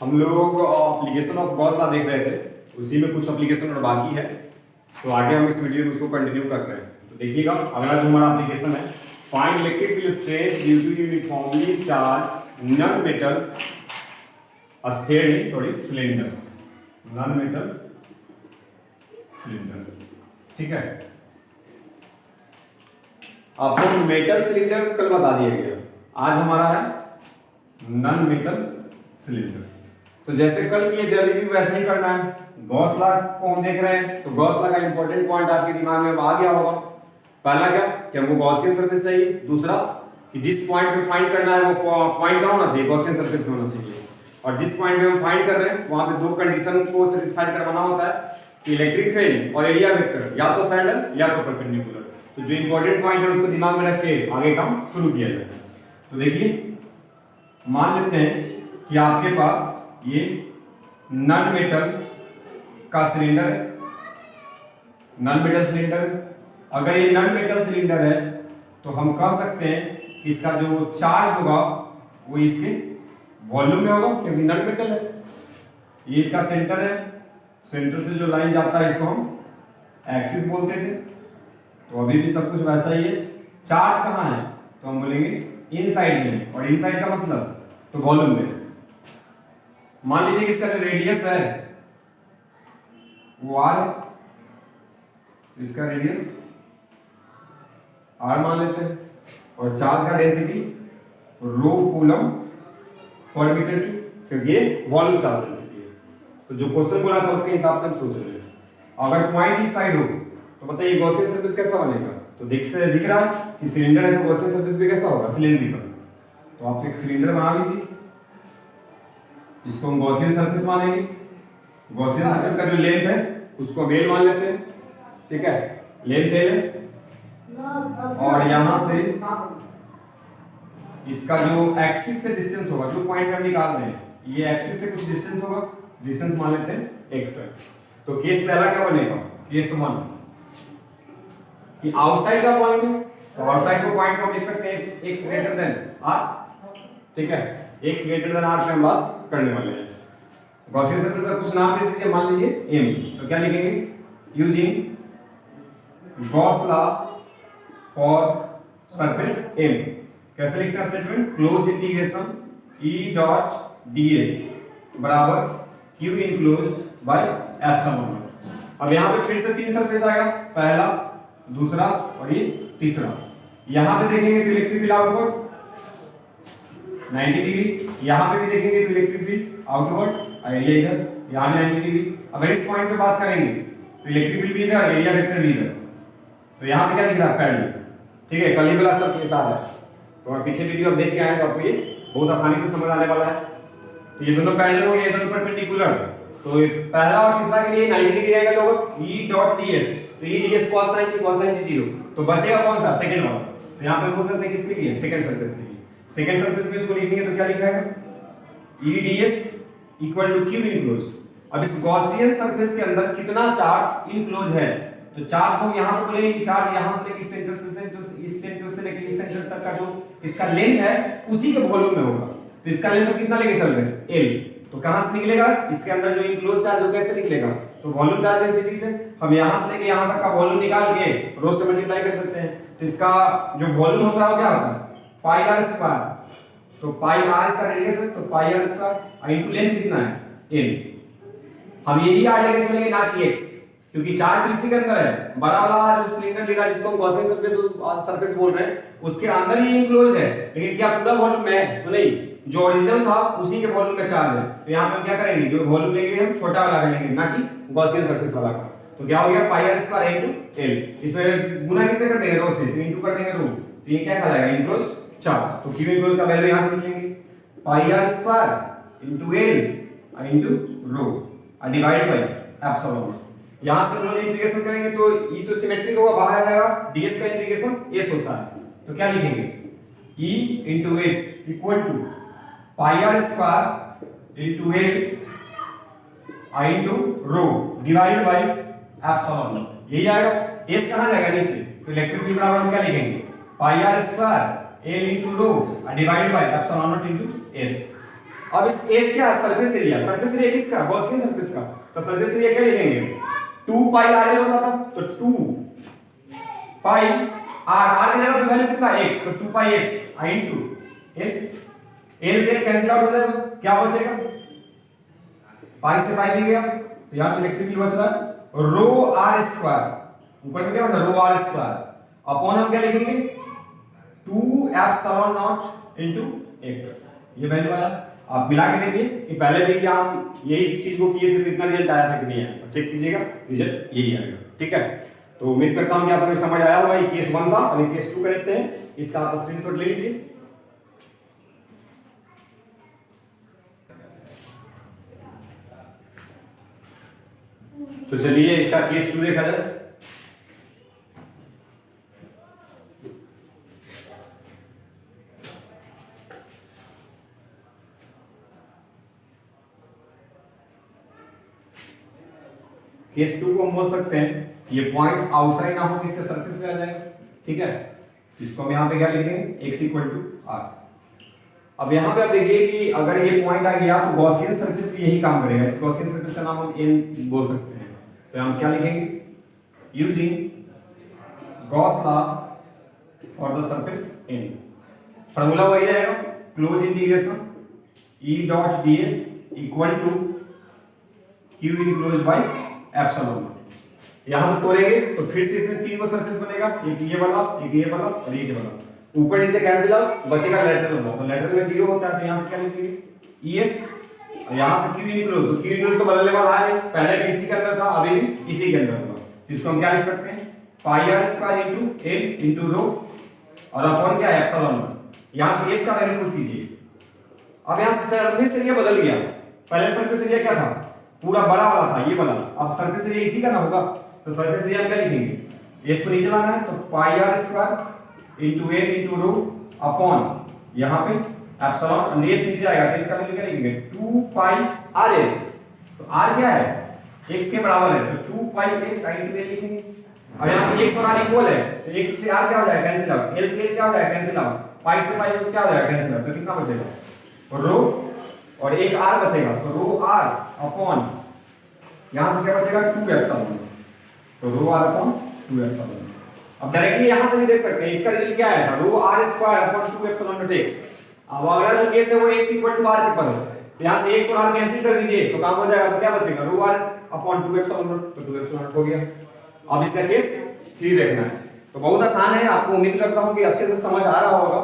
हम लोग application of Gauss law देख रहे थे, उसी में कुछ एप्लीकेशन और बाकी है, तो आगे हम इस वीडियो में उसको कंटिन्यू कर रहे हैं। तो देखिएगा अगला जो हमारा एप्लीकेशन है, find electric field strength due to uniformly charge non metal cylinder, non metal cylinder. ठीक है, आपको मेटल सिलेंडर कल बता दिया गया, आज हमारा है नॉन मेटल सिलेंडर। तो जैसे कल किए थे अभी भी वैसे ही करना है। गॉस लॉ को हम देख रहे हैं, तो गॉस लॉ का इंपॉर्टेंट पॉइंट आपके दिमाग में आ गया होगा। पहला क्या कि हमको गॉसियन सरफेस चाहिए, दूसरा कि जिस पॉइंट पे फाइंड करना है वो पॉइंट क्या होना चाहिए, गॉसियन सरफेस में होना चाहिए। और जिस पॉइंट पे हम फाइंड कर रहे हैं वहां पे दो कंडीशन को सेटिस्फाई करवाना होता है कि इलेक्ट्रिक फील्ड और एरिया वेक्टर या तो पैरेलल या तो परपेंडिकुलर। तो जो इंपॉर्टेंट पॉइंट है उसको दिमाग में रख के आगे काम शुरू किया जाए। तो देखिए, मान लेते हैं कि आपके पास ये नॉन मेटल का सिलेंडर है, नॉन मेटल सिलेंडर। अगर ये नॉन मेटल सिलेंडर है तो हम कह सकते हैं कि इसका जो चार्ज होगा वो इसके वॉल्यूम में होगा, क्योंकि नॉन मेटल है। ये इसका सेंटर है, सेंटर से जो लाइन जाता है इसको हम एक्सिस बोलते थे, तो अभी भी सब कुछ वैसा ही है। चार्ज कहाँ है तो हम बोलेंगे इनसाइड में, और इनसाइड का मतलब तो वॉल्यूम में। मान लीजिए कि इसका जो रेडियस है वो r है, तो इसका रेडियस r मान लेते हैं, और चार्ज का density rho coulomb per metre की, क्योंकि ये वॉल्यूम चार्ज डेंसिटी है। तो जो क्वेश्चन बोला था उसके हिसाब से हम सोच रहे हैं। अगर पॉइंट इस साइड हो तो बताइए गॉसियन सरफेस कैसा बनेगा। तो दिख रहा है कि सिलेंडर है, तो गॉसियन सरफेस भी कैसा होगा, सिलेंड्रिकल। तो आप एक सिलेंडर बना लीजिए, इसको हम गॉसियन सरफेस मानेंगे। गॉसियन सरफेस का जो लेंथ है उसको हम एल मान लेते हैं। ठीक है, लेंथ एल है, और यहां से इसका जो एक्सिस से डिस्टेंस होगा, जो पॉइंट हम निकाल रहे हैं, ये एक्सिस से कुछ डिस्टेंस होगा, डिस्टेंस मान लेते हैं x है। तो केस पहला क्या बनेगा, केस 1 कि आउटसाइड का पॉइंट है, तो आउटसाइड को पॉइंट को हम लिख सकते हैं x ग्रेटर देन r। ठीक है, x ग्रेटर देन r पे हम बात करने वाले हैं। गॉसियन सरफेस का कुछ नाम दे दीजिए, मान लीजिए m। तो क्या लिखेंगे, using Gauss law for surface m। कैसे लिखते हैं statement, close integration E dot ds बराबर q इनक्लोज्ड बाय एप्सिलॉन। अब यहां पे फिर से तीन सरफेस आएगा, पहला, दूसरा और ये तीसरा। यहां पे देखेंगे तो इलेक्ट्रिक फील्ड आउटवर्ड 90 डिग्री, यहां पे भी देखेंगे तो इलेक्ट्रिक फील्ड आउटवर्ड, एरिया इधर, यहां भी 90 डिग्री। अगर इस पॉइंट पे बात करेंगे तो इलेक्ट्रिक फील्ड भी इधर, एरिया वेक्टर भी इधर। तो यहां पे क्या दिख रहा है, पैरेलल। ठीक है, कल ही वाला सब केस आ रहा है, तो और पीछे वीडियो आप देख के आए तो आपको ये बहुत आसानी से समझ आने वाला है। तो ये दोनों पैरेलल हो गए, ये दोनों परपेंडिकुलर। तो पहला और तीसरा के लिए 90 डिग्री एंगल होगा E डॉट ds। तो E ds cos 90 cos 90 0, तो बचेगा कौन सा, सेकंड वाला। तो यहां पे बोल सकते हैं किसके लिए, सेकंड सरफेस के लिए। सेकंड सरफेस में इसको लिखेंगे तो क्या लिखा है, E ds equal to q enclosed. अब इस गॉसियन सरफेस के अंदर कितना चार्ज इनक्लोज है, तो चार्ज हम यहां से बोलेंगे कि चार्ज यहां से लेके इस सेंटर से लेके इस सेंटर तक का जो इसका लेंथ है उसी के वॉल्यूम में होगा। तो इसका लेंथ कितना लेके चल रहे हैं, l। तो कहां से निकलेगा, इसके अंदर जो इनक्लोज चार्ज वो कैसे निकलेगा, तो वॉल्यूम चार्ज डेंसिटी से। हम यहां से लेके यहां तक का वॉल्यूम निकाल के रो से मल्टीप्लाई कर देते हैं, तो इसका जो वॉल्यूम होता है वो क्या होता है, पाई r स्क्वायर। तो पाई r इसका रेडियस है, तो पाई r स्क्वायर इनटू लेंथ कितना है, l। हम यही r लेके चलेंगे ना कि x, क्योंकि चार्ज तो इसी के अंदर है। बड़ा वाला जो सिलेंडर लिखा जिसको हम गॉसियन सरफेस बोल रहे हैं उसके अंदर ही इनक्लोज है, लेकिन क्या पूरा वॉल्यूम में है, तो नहीं, जो ओरिजिनल था उसी के वॉल्यूम में चार्ज है। तो यहां पे हम क्या करेंगे, जो वॉल्यूम लेंगे हम छोटा वाला लेंगे, ना कि गॉसियन सरफेस वाला का। तो क्या हो गया, पाई r स्क्वायर इनटू l। इसमें गुना किससे कर देंगे, रो से, तो इनटू कर देंगे रो। तो ये क्या कहलाएगा, इनक्लोज्ड चार्ज। तो q इनक्लोज्ड का वैल्यू यहां से निकलेंगे, pi r square into l into rho divide by epsilon. यहां से रोज इंटीग्रेशन करेंगे तो E तो सिमेट्रिक होगा, बाहर आ जाएगा, ds का इंटीग्रेशन s होता है। तो क्या लिखेंगे, E into s equal to pi r square into l into rho divide by epsilon. यही आएगा, s कहां जाएगा, नीचे। तो इलेक्ट्रिक फील्ड बराबर हम क्या लिखेंगे, pi r square l into rho divide by epsilon not into s। अब इस एस क्या है, सरफेस एरिया किसका, गॉसियन सरफेस का। तो सरफेस एरिया क्या लिखेंगे, 2 पाई आर एल होता था, तो 2 पाई आर की जगह पे वैल्यू कितना x, तो 2 पाई x इनटू एल, एल से कैंसिल आउट हो जाएगा, क्या बचेगा, पाई से पाई भी गया, तो यहां से इलेक्ट्रिक फील्ड बच रहा है रो आर स्क्वायर, ऊपर में क्या बचा रो आर स्क्वायर अपॉन हम क्या लिखेंगे 2 एप्सिलॉन नॉट इनटू x, ये वैल्यू आया। आप मिला के देखिए कि पहले भी क्या हम यही चीज को किए थे, कितना रिजल्ट आया था कि नहीं आया, चेक कीजिएगा, रिजल्ट यही आएगा। ठीक है, तो उम्मीद करता हूं कि आपको समझ आया होगा। ये केस 1 था और ये केस 2 करते हैं, इसका आप स्क्रीनशॉट ले लीजिए। तो चलिए इसका केस 2 देखा जाए। केस 2 को हम बोल सकते हैं ये पॉइंट आउटसाइड ना हो इसके सरफेस पे आ जाएगा। ठीक है, इसको हम यहां पे क्या लिख देंगे x r। अब यहां पे आप देखिए कि अगर ये पॉइंट आ गया तो गॉसियन सरफेस भी यही काम करेगा, इस गॉसियन सरफेस का नाम हम n बोल सकते हैं। तो हम क्या लिखेंगे, using Gauss law for the surface n, formula वही रहेगा, close integration E dot ds equal to q enclose by epsilon. यहां से तोड़ेंगे तो फिर से इसमें तीन को सरफेस बनेगा, एक ये वाला, एक ये वाला और एक ये वाला, ऊपर नीचे कैंसिल आउट, बचेगा लेटरल वाला। तो लेटरल में 0 होता है, तो यहां से क्या लिखेंगे es, और यहां से q इनक्लोज, तो q इनक्लोज तो बदलने वाला है नहीं, पहले भी इसी के अंदर था, अभी भी इसी के अंदर होगा। इसको हम क्या लिख सकते हैं, pi r square into l into rho और अपॉन क्या है एप्सिलॉन। यहां से s का वैल्यू पुट कीजिए। अब यहां से सरफेस एरिया बदल गया, पहले सरफेस एरिया क्या था, पूरा बड़ा वाला था ये वाला, अब सरफेस एरिया इसी का ना होगा, तो सरफेस एरिया क्या लिखेंगे, s को नीचे लाना है तो पाई r square into l into rho upon यहां पे एप्सिलॉन, और s नीचे आएगा तो इसका वैल्यू क्या लिखेंगे 2 पाई r l। तो r क्या है, x के बराबर है, तो 2 पाई x इनटू l लिखेंगे। अब यहां पे x और r इक्वल है, तो x से r क्या हो जाएगा कैंसिल आउट, l से l क्या हो जाएगा कैंसिल आउट, पाई से पाई क्या हो जाएगा कैंसिल आउट, तो कितना बचेगा रो और एक r बचेगा, तो रो r अपॉन यहां से क्या बचेगा 2 एप्सिलॉन, तो रो r अपॉन 2 एप्सिलॉन। अब डायरेक्टली यहां से भी देख सकते हैं इसका रिजल्ट क्या आया था, रो r square upon 2 epsilon dot x। अब अगला जो केस है वो x इक्वल टू r के पर है, तो यहां से x और r कैंसिल कर दीजिए तो काम हो जाएगा, तो क्या बचेगा रो r अपॉन 2 एप्सिलॉन डॉट, तो 2 एप्सिलॉन हो गया। अब इसका केस 3 देखना है, तो बहुत आसान है, आपको उम्मीद करता हूं कि अच्छे से समझ आ रहा होगा।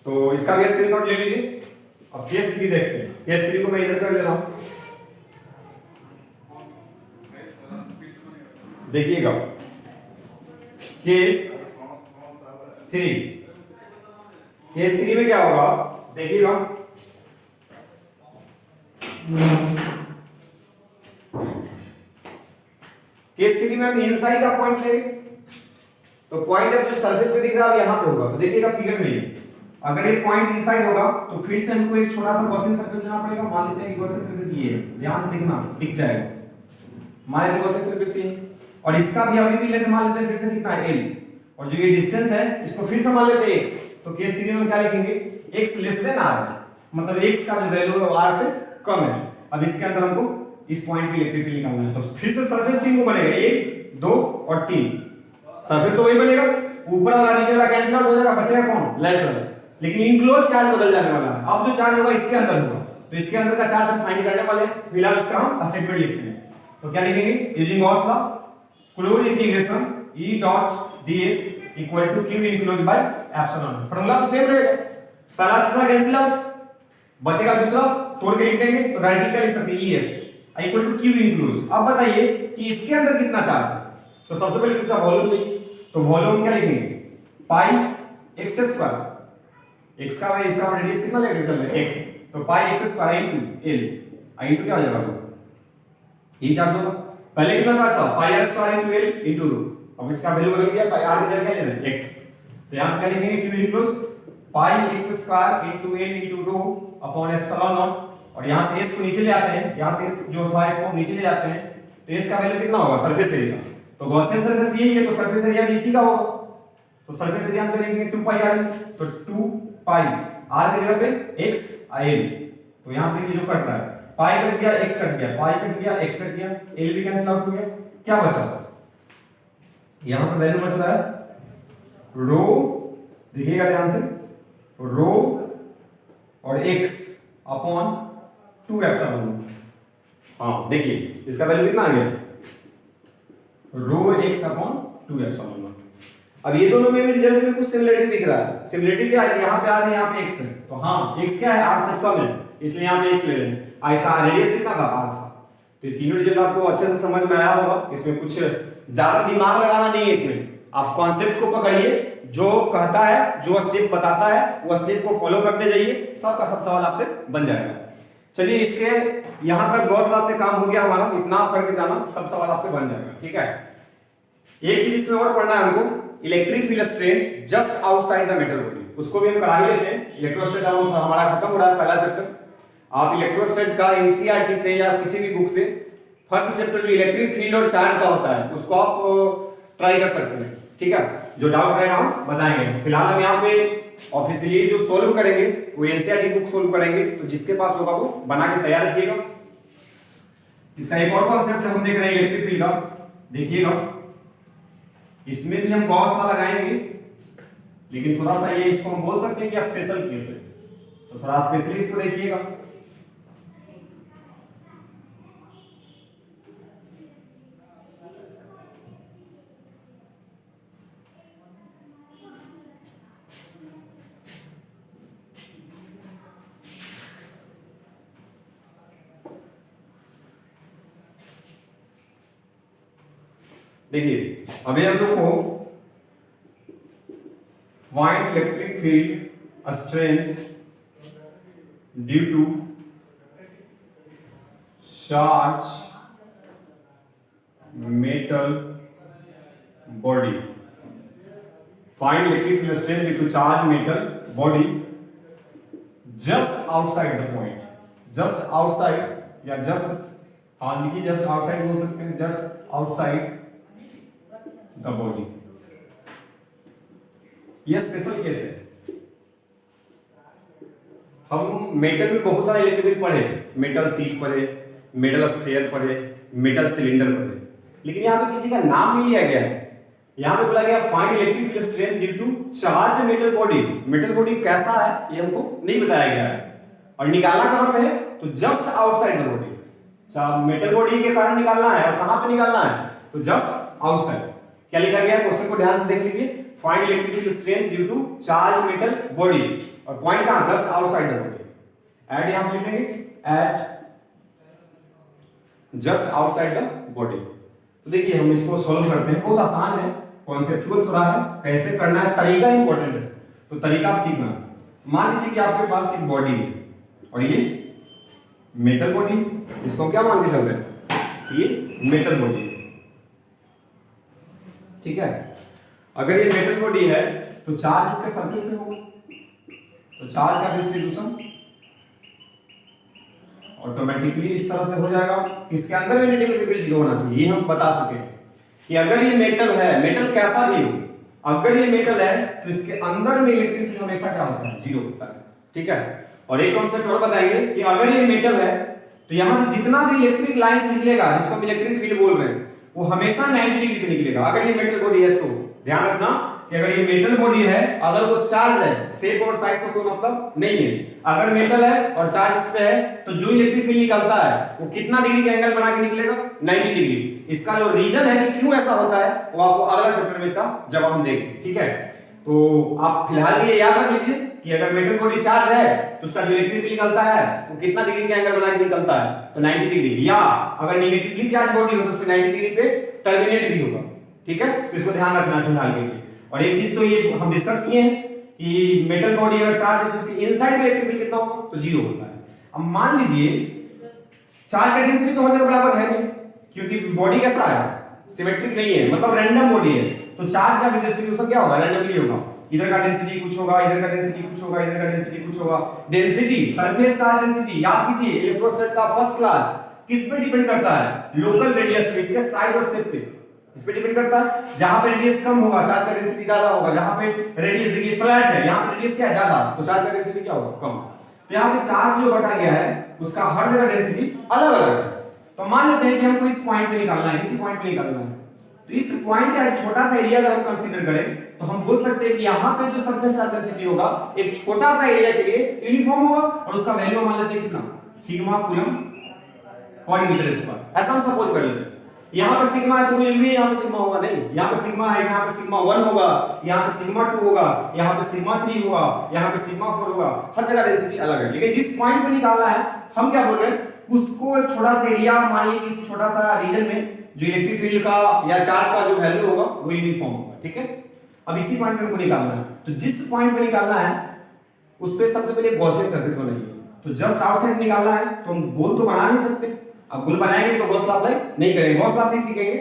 तो इसका भी स्क्रीनशॉट ले लीजिए। अब केस 3 देखते हैं, केस 3 को मैं इधर कर ले रहा हूं, देखिएगा केस 3। केस 3 में क्या होगा देखिएगा, केस 3 में हम इनसाइड का पॉइंट लेंगे, तो पॉइंट अब जो सरफेस पे दिख रहा है यहां पे होगा, तो देखिएगा फिगर में अगर ये पॉइंट इनसाइड होगा तो फिर से हमको एक छोटा सा गॉसियन सरफेस लेना पड़ेगा। मान लेते हैं कि गॉसियन सरफेस ये है, ध्यान से देखना दिख जाएगा, मान लेते हैं गॉसियन सरफेस ये, और इसका भी अभी भी लेंथ मान लेते हैं फिर से कितना है l, और जो ये डिस्टेंस है इसको फिर से मान लेते हैं x। तो केस 3 में क्या लिखेंगे x लेस देन r, मतलब x का जो वैल्यू है वो r से कम है। अब इसके अंदर हमको इस पॉइंट पे इलेक्ट्रिक फील्ड निकालना है, तो फिर से सरफेस 3 को बनेगा 1 2 और 3, सरफेस तो वही बनेगा, ऊपर वाला नीचे वाला कैंसिल आउट हो जाएगा, बचेगा कौन लेटरल, लेकिन इनक्लोज चार्ज बदल जाने वाला है। अब जो चार्ज होगा इसके अंदर होगा, तो इसके अंदर का चार्ज हम फाइंड करने वाले हैं, फिलहाल इसका हम स्टेटमेंट लिखते हैं। तो क्या लिखेंगे, using Gauss law close integration E dot ds equal to q enclose by epsilon. Formula तो सेम रहेगा, पहला दूसरा कैंसिल आउट, बचेगा दूसरा, तोड़ के लिख देंगे तो डायरेक्टली क्या लिख सकते हैं es equal to q enclose. अब बताइए कि इसके अंदर कितना चार्ज है, तो सबसे पहले इसका वॉल्यूम चाहिए, तो वॉल्यूम क्या लिखेंगे पाई x स्क्वायर, x का भाई इसका रेडियस कितना लेकर चल रहे हैं x, तो पाई x square into l, into क्या हो जाएगा ये चार्ज होगा, पहले कितना चार्ज था pi r square into l into rho, अब इसका वैल्यू बदल गया, पाई r की जगह क्या लेना है x, तो यहां से क्या लिखेंगे q enclose pi x square into l into rho upon epsilon not, और यहां से s को नीचे ले आते हैं, यहां से s जो था इसको नीचे ले जाते हैं, तो s का वैल्यू कितना होगा सरफेस एरिया, तो गॉसियन सरफेस यही है तो सरफेस एरिया भी इसी का होगा, तो सरफेस एरिया हम लिखेंगे 2 पाई r, तो 2 पाई आर की जगह पे x l, तो यहां से देखिए जो कट रहा है पाई कट गया x कट गया, पाई कट गया x कट गया, l भी कैंसिल आउट हो गया, क्या बचा यहां से वैल्यू बच रहा है रो, देखिएगा ध्यान से, रो और x अपॉन 2 एप्सिलॉन। हाँ देखिए इसका वैल्यू कितना आ गया, रो x अपॉन 2 एप्सिलॉन। अब ये दोनों में रिजल्ट में कुछ सिमिलरिटी दिख रहा है, सिमिलरिटी क्या है, यहाँ पे आ रहे हैं, यहाँ पे x है, तो हाँ x क्या है, r से कम है, इसलिए यहाँ पे x ले रहे हैं। ऐसा रेडियस कितना था, r था। तो तीनों रिजल्ट आपको अच्छे से समझ में आया होगा, इसमें कुछ ज्यादा दिमाग लगाना नहीं है, इसमें आप कॉन्सेप्ट को पकड़िए, जो कहता है, जो स्टेप बताता है वो स्टेप को फॉलो करते जाइए, सबका सब सवाल आपसे बन जाएगा। चलिए इसके यहाँ तक गॉस लॉ से काम हो गया हमारा, इतना आप करके जाना, सब सवाल आपसे बन जाएगा, ठीक है। एक चीज इसमें और पढ़ना है हमको, electric field strength just outside the metal body, उसको भी हम करा ही लेते हैं। इलेक्ट्रोस्टैटिक हमारा खत्म हो रहा है पहला चैप्टर, आप इलेक्ट्रोस्टैटिक का एनसीईआरटी से या किसी भी बुक से फर्स्ट चैप्टर जो इलेक्ट्रिक फील्ड और चार्ज का होता है उसको आप ट्राई कर सकते हैं, ठीक है। जो डाउट रहेगा हम बताएंगे। फिलहाल हम यहाँ पे ऑफिशियली जो सोल्व करेंगे वो एनसीईआरटी बुक सोल्व करेंगे, तो जिसके पास होगा वो बना के तैयार रखिएगा। इसका एक और कॉन्सेप्ट हम देख रहे हैं इलेक्ट्रिक फील्ड का, देखिएगा इसमें भी हम गॉस लॉ लगाएंगे, लेकिन थोड़ा सा ये इसको हम बोल सकते हैं कि स्पेशल केस है, तो थोड़ा स्पेशली इसको देखिएगा। देखिए अभी हम लोग को find electric field strength due to charge metal body, find electric field strength due to charge metal body just outside the point, just outside या जस्ट, हाँ लिखिए जस्ट आउटसाइड बोल सकते हैं, जस्ट आउटसाइड द बॉडी। यह special case है। हम metal में बहुत सारे इलेक्ट्रिक पढ़े, मेटल शीट पढ़े, मेटल स्फीयर पढ़े, मेटल सिलेंडर पढ़े, लेकिन यहाँ पे किसी का नाम नहीं लिया गया है। यहाँ पे बोला गया find electric field strength due to charge metal body. Metal body कैसा है ये हमको नहीं बताया गया है, और निकालना कहाँ पे है, तो just outside the body. Metal body के कारण निकालना है, और कहाँ पे निकालना है, तो जस्ट आउटसाइड। क्या लिखा गया है, क्वेश्चन को ध्यान से देख लीजिए, find electric field strength due to charge metal body, और पॉइंट कहां, just outside the body. At यहां पे लिखेंगे at just outside the body. तो देखिए हम इसको सॉल्व करते हैं, बहुत आसान है, कॉन्सेप्चुअल थोड़ा है, कैसे करना है तरीका इंपॉर्टेंट है, तो तरीका आप सीखना। मान लीजिए कि आपके पास एक बॉडी है और ये मेटल बॉडी, इसको हम क्या मान के चल रहे हैं, ये मेटल बॉडी है, ठीक है। अगर ये मेटल बॉडी है तो चार्ज इसके सरफेस पे होगा, तो चार्ज का डिस्ट्रीब्यूशन ऑटोमेटिकली इस तरह से हो जाएगा। इसके अंदर में नेगेटिव फील्ड जीरो होना चाहिए, ये हम बता चुके हैं कि अगर ये मेटल है, मेटल कैसा भी हो, अगर ये मेटल है तो इसके अंदर में इलेक्ट्रिक फील्ड हमेशा क्या होता है, जीरो होता है, ठीक है। और एक कॉन्सेप्ट और बताएंगे कि अगर ये मेटल है तो यहां से जितना भी इलेक्ट्रिक लाइंस निकलेगा, जिसको हम इलेक्ट्रिक फील्ड बोल रहे हैं, वो हमेशा 90 डिग्री पे निकलेगा। अगर ये मेटल बॉडी है तो ध्यान रखना कि अगर ये मेटल बॉडी है, अगर वो चार्ज है, शेप और साइज से कोई मतलब नहीं है, अगर मेटल है और चार्ज इस पे है, तो जो इलेक्ट्रिक फील्ड निकलता है वो कितना डिग्री का एंगल बना के निकलेगा, 90 डिग्री। इसका जो रीजन है कि क्यों ऐसा होता है वो आपको अगला चैप्टर में इसका जवाब हम देंगे, ठीक है। तो आप फिलहाल के लिए याद रख लीजिए कि अगर मेटल बॉडी चार्ज है तो उसका जो इलेक्ट्रिक फील्ड निकलता है वो कितना डिग्री का एंगल बना के निकलता है, तो 90 डिग्री। या अगर नेगेटिवली चार्ज बॉडी हो तो उसमें 90 डिग्री पे टर्मिनेट भी होगा, ठीक है। तो इसको ध्यान रखना है फिलहाल के लिए। और एक चीज तो ये हम डिस्कस किए हैं कि मेटल बॉडी अगर चार्ज है तो उसके इनसाइड में इलेक्ट्रिक फील्ड कितना होगा, तो जीरो होता है। अब मान लीजिए चार्ज का डेंसिटी तो हर जगह बराबर है नहीं, क्योंकि बॉडी कैसा है, सिमेट्रिक नहीं है, मतलब रैंडम बॉडी है, तो चार्ज का भी डिस्ट्रीब्यूशन क्या होगा, रैंडमली होगा। इधर का डेंसिटी कुछ होगा, इधर का डेंसिटी कुछ होगा, इधर का डेंसिटी कुछ होगा। डेंसिटी, सरफेस चार्ज डेंसिटी याद कीजिए, इलेक्ट्रोस्टैट का फर्स्ट क्लास किस पे डिपेंड करता है, लोकल रेडियस पे, इसके साइज और शेप पे। इस पे डिपेंड करता है। जहां पे रेडियस कम होगा चार्ज का डेंसिटी ज्यादा होगा, जहां पे रेडियस देखिए फ्लैट है, यहां पे रेडियस क्या है ज्यादा, तो चार्ज का डेंसिटी क्या होगा कम। तो यहां पे चार्ज जो बटा गया है उसका हर जगह डेंसिटी अलग अलग है। तो मान लेते हैं कि हमको इस पॉइंट पे निकालना है, इसी पॉइंट पे निकालना है, तो इस पॉइंट का एक छोटा सा एरिया अगर हम कंसीडर करें तो हम बोल सकते हैं कि यहाँ पे जो सरफेस चार्ज डेंसिटी होगा एक छोटा सा एरिया के लिए यूनिफॉर्म होगा और उसका वैल्यू मान लेते हैं कितना, sigma coulomb per metre square, ऐसा हम सपोज कर लेते हैं। यहाँ पे सिग्मा है तो कूलम में यहाँ पे सिग्मा होगा नहीं, यहाँ पे सिग्मा है, यहाँ पे सिग्मा 1 होगा, यहाँ पे सिग्मा 2 होगा, यहाँ पे सिग्मा 3 होगा, यहाँ पे सिग्मा 4 होगा, हर जगह डेंसिटी अलग है। लेकिन जिस पॉइंट पे निकालना है हम क्या बोल रहे हैं, उसको एक छोटा सा एरिया मानिए कि इस छोटा सा रीजन में जो इलेक्ट्रिक फील्ड का या चार्ज का जो वैल्यू होगा वो यूनिफॉर्म होगा, ठीक है। अब इसी पॉइंट पे हमको निकालना है, तो जिस पॉइंट पे निकालना है उस पे सबसे पहले गॉसियन सरफेस बनाइए। तो जस्ट आउटसाइड निकालना है तो हम गोल तो बना नहीं सकते, अब गोल बनाएंगे तो गॉस लॉ अप्लाई नहीं करेंगे, गॉस लॉ से सीखेंगे।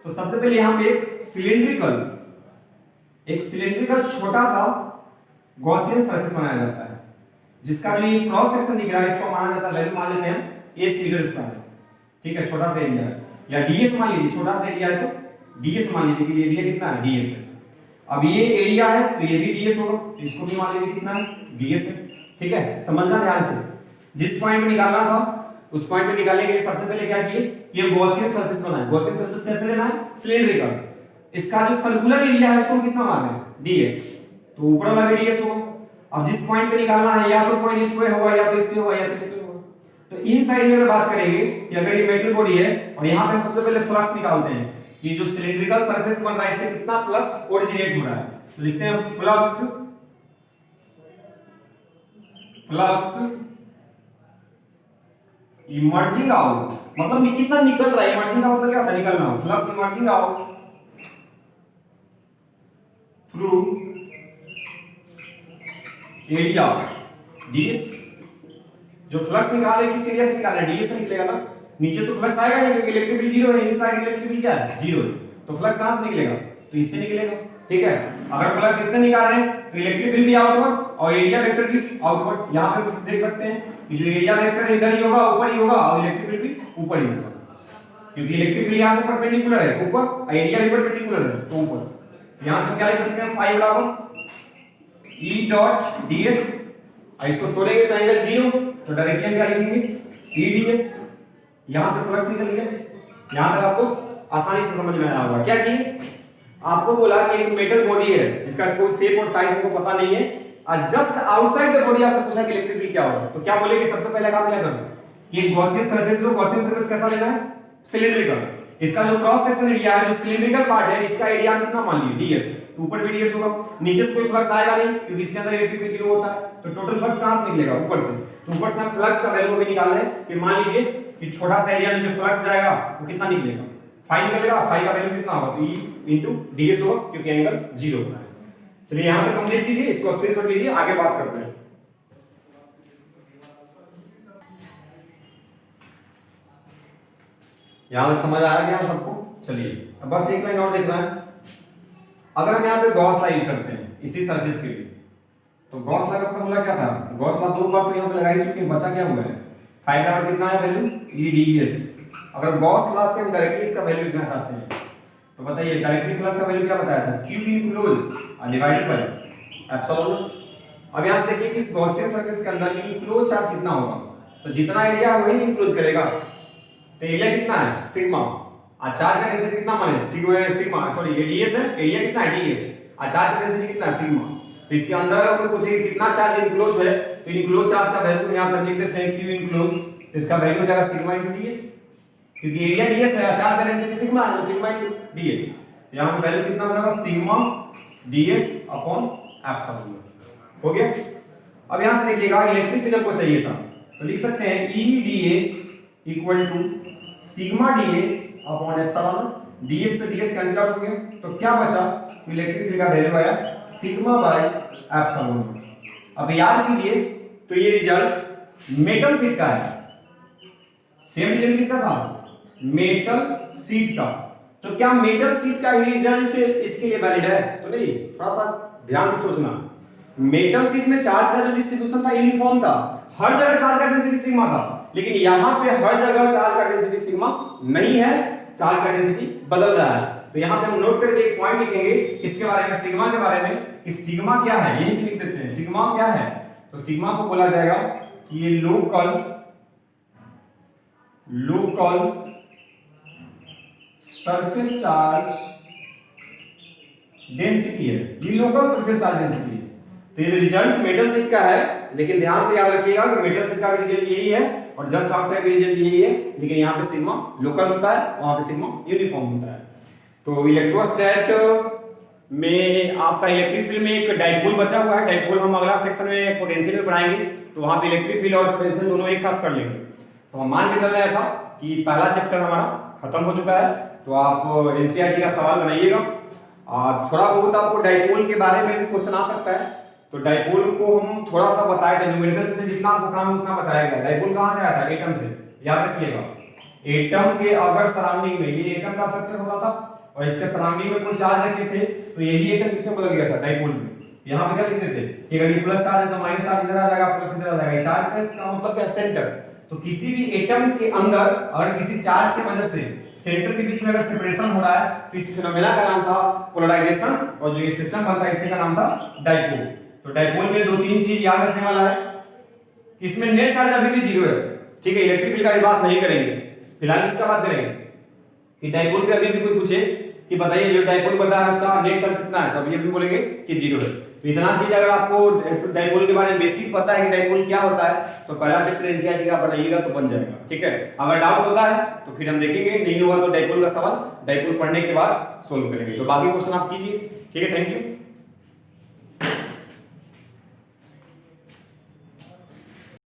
तो सबसे पहले यहां पे एक सिलिंड्रिकल छोटा सा गॉसियन सरफेस बनाया जाता है, जिसका जो ये क्रॉस सेक्शन दिख रहा है इसको माना जाता है, वैल्यू मान लेते हैं a मीटर स्क्वायर, ठीक है, छोटा सा एरिया है, या ds मान लीजिए, छोटा सा एरिया है तो ds मान लीजिए कि एरिया कितना है, ds है। अब ये एरिया है तो ये भी ds होगा, तो इसको भी मान लीजिए कितना है, ds है, ठीक है। समझना ध्यान से, जिस पॉइंट पे निकालना था उस पॉइंट पे निकालने के लिए सबसे पहले क्या किए, ये गॉसियन सरफेस बनाए। गॉसियन सरफेस कैसे लेना है, सिलिंड्रिकल, इसका जो सर्कुलर एरिया है उसको कितना मानना है, ds, तो ऊपर वाला भी ds होगा। अब जिस पॉइंट पे निकालना है या तो पॉइंट इस पे होगा या तो इस पे होगा या तो इस पे होगा। तो इन साइड में बात करेंगे कि अगर ये मेटल बॉडी है और यहाँ पे हम सबसे पहले फ्लक्स निकालते हैं कि जो सिलिंड्रिकल सरफेस बन रहा है इससे कितना फ्लक्स ओरिजिनेट हो रहा है, तो लिखते हैं फ्लक्स इमर्जिंग आउट, मतलब कितना निकल रहा है, इमर्जिंग का मतलब क्या होता है, निकलना, flux emerging out through area ds। जो फ्लक्स निकाले किस एरिया से निकाले, ds से निकलेगा ना, नीचे तो फ्लक्स आएगा नहीं क्योंकि इलेक्ट्रिक फील्ड 0 है, इस साइड इलेक्ट्रिक फील्ड क्या है, 0 है, तो फ्लक्स कहां से निकलेगा, तो इससे निकलेगा, ठीक है। अगर फ्लक्स इससे निकाल रहे हैं तो इलेक्ट्रिक फील्ड भी आउटवर्ड और एरिया वेक्टर भी आउटवर्ड। यहां पे कुछ देख सकते हैं कि जो एरिया वेक्टर इधर ही होगा, ऊपर ही होगा, और इलेक्ट्रिक फील्ड भी ऊपर ही होगा, क्योंकि इलेक्ट्रिक फील्ड यहां से परपेंडिकुलर है तो ऊपर और एरिया भी परपेंडिकुलर है तो ऊपर। यहां से क्या लिख सकते हैं, phi बराबर E डॉट ds, इसको तोड़ेंगे तो एंगल 0, तो डायरेक्टली हम क्या लिखेंगे, E ds। यहां से फ्लक्स निकल गया, यहां तक आपको आसानी से समझ में आया होगा। क्या किए, आपको बोला कि एक मेटल बॉडी है जिसका कोई शेप और साइज हमको पता नहीं है, और जस्ट आउटसाइड द बॉडी आपसे पूछा कि इलेक्ट्रिक फील्ड क्या होगा, तो क्या बोलेंगे, सबसे पहले काम क्या करो, ये गॉसियन सरफेस लो, गॉसियन सरफेस कैसा लेना है, सिलिंड्रिकल, इसका जो क्रॉस सेक्शन एरिया है, जो सिलिंड्रिकल पार्ट है, इसका एरिया कितना मान लीजिए ds, तो ऊपर भी ds होगा, नीचे से कोई फ्लक्स आएगा नहीं क्योंकि इसके अंदर इलेक्ट्रिक फील्ड 0 होता है, तो टोटल फ्लक्स कहां से निकलेगा, ऊपर से। तो ऊपर से हम फ्लक्स का वैल्यू भी निकाल रहे हैं कि मान लीजिए कि छोटा सा एरिया में जो फ्लक्स जाएगा वो कितना निकलेगा, phi निकलेगा, phi का वैल्यू कितना होगा, तो E ds होगा क्योंकि एंगल 0 हो रहा है। चलिए यहां पे कंप्लीट कीजिए, इसको स्क्रीनशॉट लीजिए, आगे बात करते हैं। यहां तक समझ आ गया सबको, चलिए अब बस एक लाइन और देखना है। अगर हम यहाँ पे गॉस लॉ यूज करते हैं इसी सरफेस के लिए, तो गॉस लॉ का फॉर्मूला क्या था, गॉस लॉ 2 बार तो यहाँ पे लगा ही चुके हैं, बचा क्या हुआ है, phi बराबर कितना है वैल्यू, E ds। अगर गॉस लॉ से हम डायरेक्टली इसका वैल्यू लिखना चाहते हैं तो बताइए, डायरेक्टली फ्लक्स का वैल्यू क्या बताया था, q enclose divided by epsilon. अब यहाँ से देखिए कि इस गॉसियन सरफेस के अंदर इनक्लोज चार्ज कितना होगा, तो जितना एरिया है वही इनक्लोज करेगा, तो एरिया कितना है, सिग्मा, और चार्ज का डेंसिटी कितना माने, सिग्मा सॉरी ये ds है, एरिया कितना है ds, और चार्ज का डेंसिटी कितना है, सिग्मा। तो इसके अंदर अगर कोई पूछे कितना चार्ज इनक्लोज है, तो इनक्लोज चार्ज का वैल्यू यहां पर लिख देते हैं q इनक्लोज, तो इसका वैल्यू हो जाएगा सिग्मा इनटू ds, क्योंकि एरिया ds है, चार्ज का डेंसिटी सिग्मा है, तो सिग्मा इनटू ds। यहां पर वैल्यू कितना होगा, सिग्मा ds अपॉन एप्सिलॉन, हो गया। अब यहां से देखिएगा इलेक्ट्रिक फील्ड को चाहिए था, तो लिख सकते हैं E ds equal to sigma ds upon epsilon, ds से ds कैंसिल आउट हो गया, तो क्या बचा, इलेक्ट्रिक फील्ड का वैल्यू आया सिग्मा बाय एप्सिलॉन। अब याद कीजिए तो ये रिजल्ट मेटल शीट का है, सेम रिजल्ट किसका था, मेटल शीट का, तो क्या मेटल शीट का ही रिजल्ट इसके लिए वैलिड है, तो नहीं, थोड़ा सा ध्यान से सोचना। मेटल शीट में चार्ज का जो डिस्ट्रीब्यूशन था यूनिफॉर्म था, हर जगह चार्ज का डेंसिटी सिग्मा था, लेकिन यहां पे हर जगह चार्ज का डेंसिटी सिग्मा नहीं है, चार्ज का डेंसिटी बदल रहा है। तो यहाँ पे हम नोट करके एक पॉइंट लिखेंगे किसके बारे में, सिग्मा के बारे में, कि सिग्मा क्या है, यही लिख देते हैं। सिग्मा क्या है, तो सिग्मा को बोला जाएगा कि ये लोकल सरफेस चार्ज डेंसिटी है, ये लोकल सरफेस चार्ज डेंसिटी है। तो ये रिजल्ट मेटल शीट का है, लेकिन ध्यान से याद रखिएगा कि मेटल शीट का रिजल्ट यही है और जस्ट ऑक्साइड का रिजल्ट यही है, लेकिन यहाँ पे सिग्मा लोकल होता है, वहां पे सिग्मा यूनिफॉर्म होता है। तो इलेक्ट्रोस्टैट में आपका इलेक्ट्रिक फील्ड में एक डाइपोल बचा हुआ है। डाइपोल हम अगला सेक्शन में पोटेंशियल में पढ़ाएंगे, तो वहां पे इलेक्ट्रिक फील्ड और पोटेंशियल दोनों एक साथ कर लेंगे। तो हम मान के चल रहे हैं ऐसा कि पहला चैप्टर हमारा खत्म हो चुका है, तो आप एनसीईआरटी का सवाल बनाइएगा। थोड़ा बहुत आपको डाइपोल के बारे में भी क्वेश्चन आ सकता है, तो डाइपोल को हम थोड़ा सा बताए थे, न्यूमेरिकल से जितना आपको काम उतना बताया गया। डाइपोल कहाँ से आया था, एटम से, याद रखिएगा। एटम के अगर सराउंडिंग में, ये एटम का स्ट्रक्चर होता था और इसके सराउंडिंग में कुछ चार्ज रखे थे, तो यही एटम किसमें बदल गया था, डाइपोल में। यहाँ पे क्या लिखते थे कि अगर ये प्लस चार्ज है तो माइनस चार्ज इधर आ जाएगा, प्लस इधर आ जाएगा। चार्ज का मतलब क्या, सेंटर। तो किसी भी एटम के अंदर अगर किसी चार्ज के वजह से सेंटर के बीच में अगर सेपरेशन हो रहा है, तो इस फिनोमेना का नाम था पोलराइजेशन, और जो ये सिस्टम बनता है इसी का नाम था डाइपोल। तो डाइपोल में दो तीन चीज याद रखने वाला है, इसमें नेट चार्ज अभी भी 0 है, ठीक है। इलेक्ट्रिक फील्ड का बात नहीं करेंगे, फिलहाल इसका बात करेंगे कि डाइपोल पे अभी भी कोई पूछे कि बताइए जो डाइपोल बता है उसका नेट चार्ज कितना है, तो अभी भी बोलेंगे कि 0 है। तो इतना चीज अगर आपको डाइपोल के बारे में बेसिक पता है कि डाइपोल क्या होता है, तो पहला चैप्टर एनसीईआरटी का बनाइएगा तो बन जाएगा, ठीक है। अगर डाउट होता है तो फिर हम देखेंगे, नहीं होगा तो डाइपोल का सवाल डाइपोल पढ़ने के बाद सोल्व करेंगे। तो बाकी क्वेश्चन आप कीजिए, ठीक है। Thank you.